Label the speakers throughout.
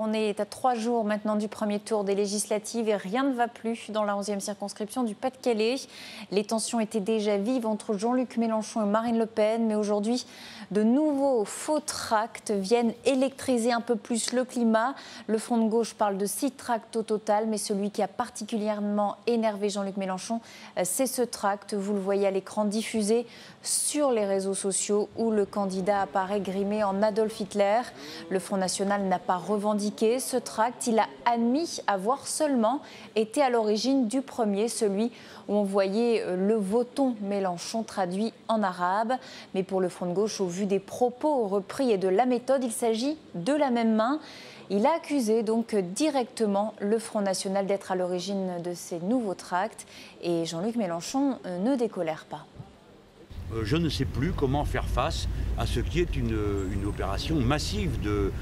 Speaker 1: On est à 3 jours maintenant du premier tour des législatives et rien ne va plus dans la 11e circonscription du Pas-de-Calais. Les tensions étaient déjà vives entre Jean-Luc Mélenchon et Marine Le Pen, mais aujourd'hui, de nouveaux faux tracts viennent électriser un peu plus le climat. Le Front de gauche parle de 6 tracts au total, mais celui qui a particulièrement énervé Jean-Luc Mélenchon, c'est ce tract. Vous le voyez à l'écran diffusé sur les réseaux sociaux où le candidat apparaît grimé en Adolf Hitler. Le Front national n'a pas revendiqué ce tract. Il a admis avoir seulement été à l'origine du premier, celui où on voyait le voton Mélenchon traduit en arabe. Mais pour le Front de gauche, au vu des propos repris et de la méthode, il s'agit de la même main. Il a accusé donc directement le Front national d'être à l'origine de ces nouveaux tracts. Et Jean-Luc Mélenchon ne décolère pas.
Speaker 2: Je ne sais plus comment faire face à ce qui est une opération massive de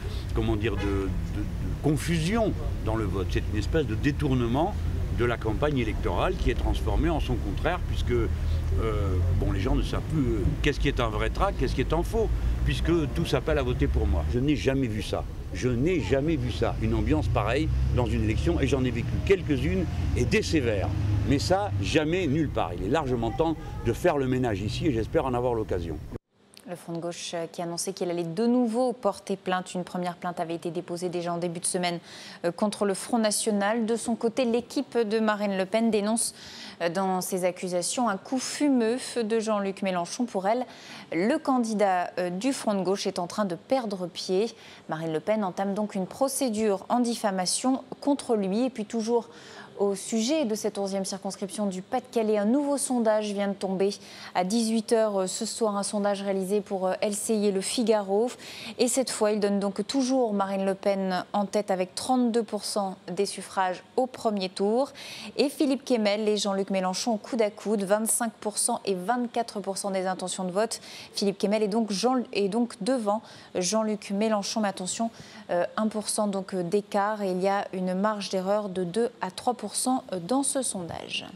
Speaker 2: confusion dans le vote. C'est une espèce de détournement de la campagne électorale qui est transformée en son contraire, puisque les gens ne savent plus qu'est-ce qui est un vrai tract, qu'est-ce qui est un faux, puisque tous appellent à voter pour moi. Je n'ai jamais vu ça. Je n'ai jamais vu ça, une ambiance pareille dans une élection, et j'en ai vécu quelques-unes et des sévères. Mais ça, jamais, nulle part. Il est largement temps de faire le ménage ici et j'espère en avoir l'occasion.
Speaker 1: Le Front de gauche qui a annoncé qu'il allait de nouveau porter plainte. Une première plainte avait été déposée déjà en début de semaine contre le Front national. De son côté, l'équipe de Marine Le Pen dénonce dans ses accusations un coup fumeux de Jean-Luc Mélenchon. Pour elle, le candidat du Front de gauche est en train de perdre pied. Marine Le Pen entame donc une procédure en diffamation contre lui. Et puis toujours au sujet de cette 11e circonscription du Pas-de-Calais, un nouveau sondage vient de tomber à 18h ce soir, un sondage réalisé pour LCI et Le Figaro. Et cette fois, il donne donc toujours Marine Le Pen en tête avec 32% des suffrages au premier tour. Et Philippe Kemel et Jean-Luc Mélenchon au coude à coude, 25% et 24% des intentions de vote. Philippe Kemel est donc devant Jean-Luc Mélenchon. Mais attention, 1% donc d'écart et il y a une marge d'erreur de 2 à 3% dans ce sondage.